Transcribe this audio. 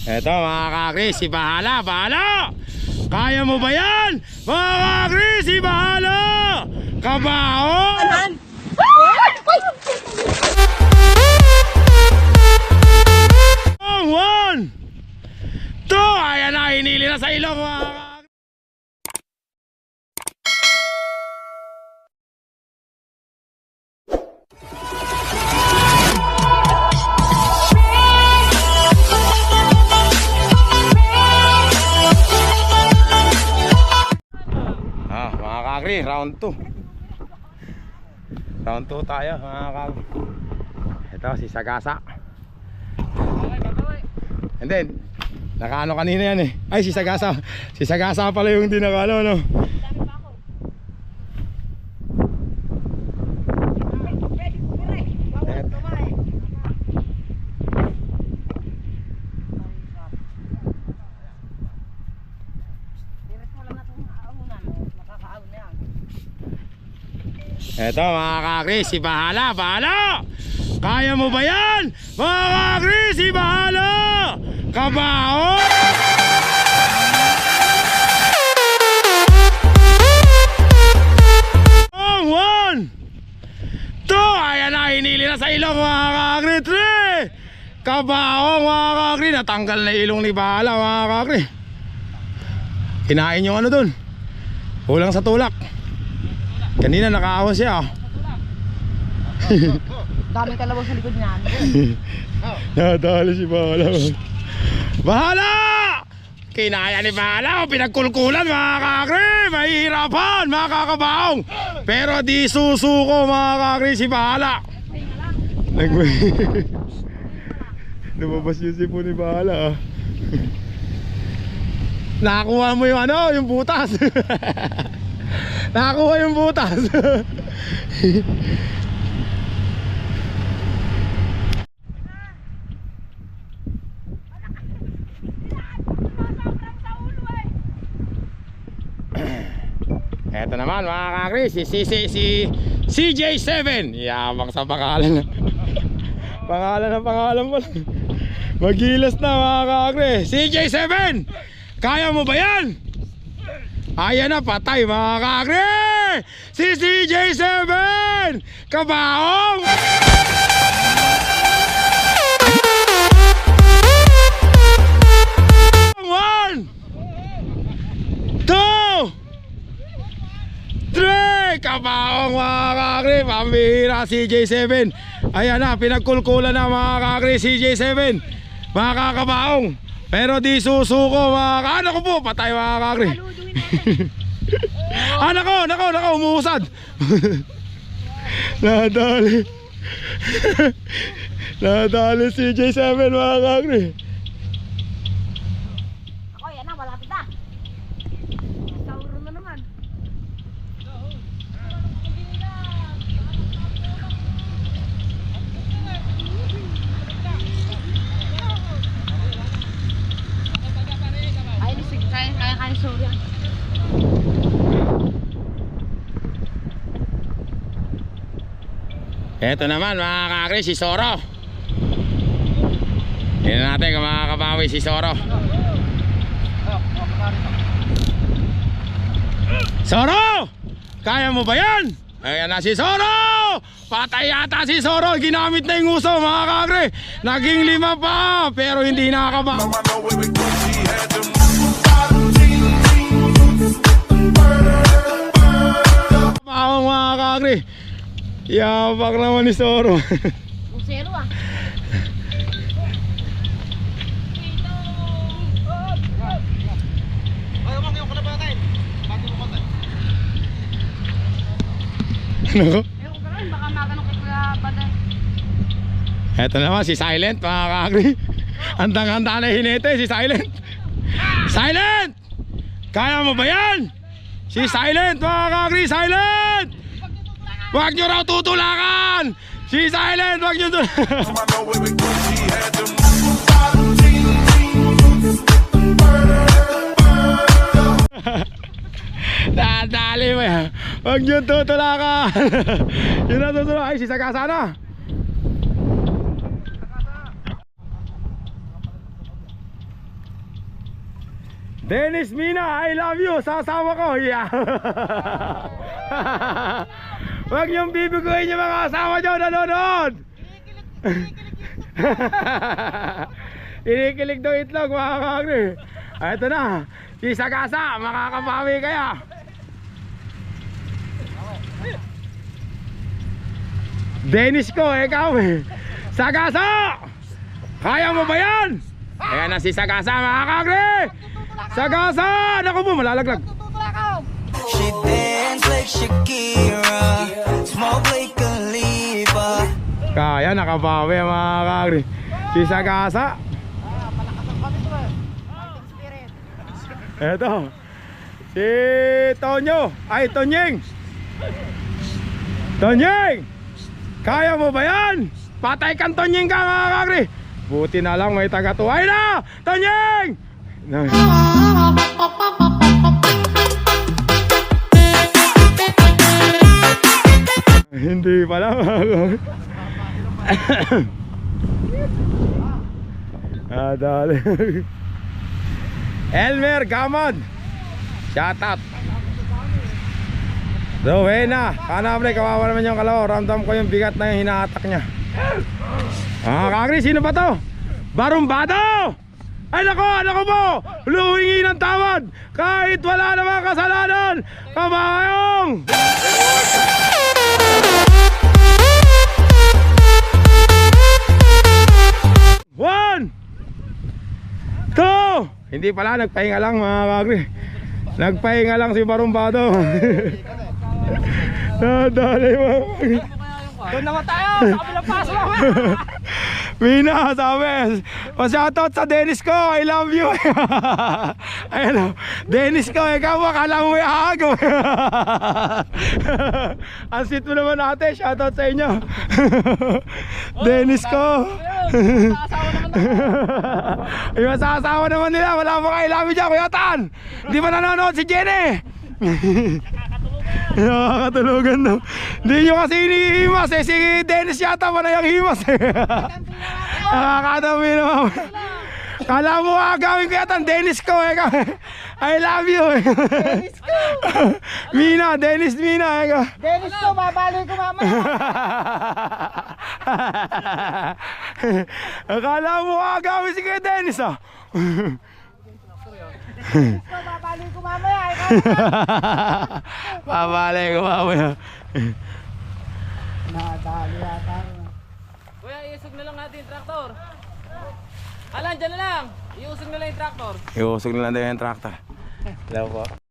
Eto mga kakris, si Bahala, Bahala! Kaya mo ba yan? Mga kakris, si Bahala! Kabaon! One! Two! Ayan na, hinili na sa ilong mga kakris. Mga kakri, round 2. Round 2 tayo mga kakri. Ito si Sagasa. And then nakaano kanina yan eh. Ay si Sagasa. Si Sagasa pala yung dinakalo no. Eto mga kakris, si Bahala, Bahala! Kaya mo ba yan? Mga kakris, si Bahala! Kabaon! One! Two! Ayan na, hinili na sa ilong mga kakris. Three! Kabaon mga kakris. Natanggal na ilong ni Bahala mga kakris. Kinain yung ano dun. Kulang sa tulak. Kanina nakaawan siya oh. Daming kalabaw sa likod niyan. Nadali si Bahala. Bahala! Kinaya ni Bahala, pinagkulkulan mga kakri. Mahihirapan mga kakabaong. Pero di susuko mga kakri si Bahala. Lumabas yung sipon ni Bahala oh. Nakakuha mo yung ano, yung butas. Nakakuha yung butas. Eto naman mga kakris, si CJ7. Yabang sa pangalan. Pangalan pala. Magilas na mga kakris. CJ7, kaya mo ba yan? Ayan na, patay mga kakri! Si CJ7! Kabaong! One! Two! Three! Kabaong mga kakri! Pambihira CJ7! Ayan na, pinagkulkulan na mga kakri CJ7! Mga kakabaong! Pero di susuko mga anak ko po, patay mga kakri! Nako, umuusad. Nadali si J7 mga kakri. Ako, yan na, malapit na. Sauro na naman. Kaya sauro yan. Eto naman mga kakri, si Soro. Tingnan natin kung makakabawi si Soro. Soro! Kaya mo ba yan? Ayan na si Soro! Patay yata si Soro. Ginamit na yung uso mga kakri. Naging 5 pa, pero hindi nakakaba. Pawang mga kakri. Yabak naman ni Soro. Pusero ah. Ay, umang yung kalabatin. Bago mo konti. Ano? Ewan ko rin, baka maganong kay Kuya Baday. Eto naman si Silent mga kakri. Handang-handa na hinete si Silent. Silent! Kaya mo ba yan? Si Silent mga kakri, Silent! Huwag nyo raw tutulakan! Si Silent, huwag nyo tutulakan! Dadali mo yan. Huwag nyo tutulakan! Yun na tutulakan. Ay, si Sagasa na! Dennis Mina, I love you. Sasama ko. Yeah. Huwag niyong bibiguin yung mga asawa niyo nanonood. Inikilig daw itlog mga kakri. Ito na. Si Sagasa, makakabawi kaya. Dennis ko, ikaw eh. Sagasa! Kaya mo ba yan? Ayan na si Sagasa mga kakri. Sagasa! Naku mo, malalaglag. She dance like Shakira, smoke like Khalifa. Kaya nakabawi mga kakri. Si Sagasa. Eto. Si Tonyo. Ay, Tonyeng. Tonyeng! Kaya mo ba yan? Patay kang Tonyeng ka mga kakri. Buti na lang may taga-tuway na. Tonyeng! Hindi pala mga kakri. Dali. Elmer Gamad, shout out. Rowena, kanamre, kawawa naman yung kalaw. Ramdam ko yung bigat na yung hinahatak niya. Kakri, sino ba to? Barumbado! Ay nako, ano ko po? Luhingi ng tawad kahit wala namang kasalanan. Kabayong! One! Two! Hindi pala, nagpahinga lang mga kakri. Nagpahinga lang si Barumbado. Nadali mga kakri. Doon naman tayo! Sa kabilang paso lang! Mina, sabi. Pa-shoutout sa Dennis ko, I love you. Ayan o. Dennis ko, ikaw akala mo may ahag. Ang sweet mo naman ate, shoutout sa inyo. Dennis ko. Ay, masasawa naman nila. Wala mo kayo love you dyan, Kuya Tan. Hindi ba nanonood si Jenny? Nakakatulugan daw. Hindi nyo kasi inihimas eh. Si Dennis yata panayang himas eh. Nakakatabi naman. Kala mo gagawin ko yata Dennis ko eh. I love you eh. Dennis ko! Mina, Dennis Mina eh. Dennis ko, babali ko mamaya! Akala mo gagawin si Kuya Dennis ah. Dennis ko, babali ko mamaya! Pabalay ko mamaya. Nadali yata. Kuya, iusog na lang natin yung traktor. Alan, dyan na lang. Iusog na lang yung traktor. Iusog na lang din yung tractor. Hello po.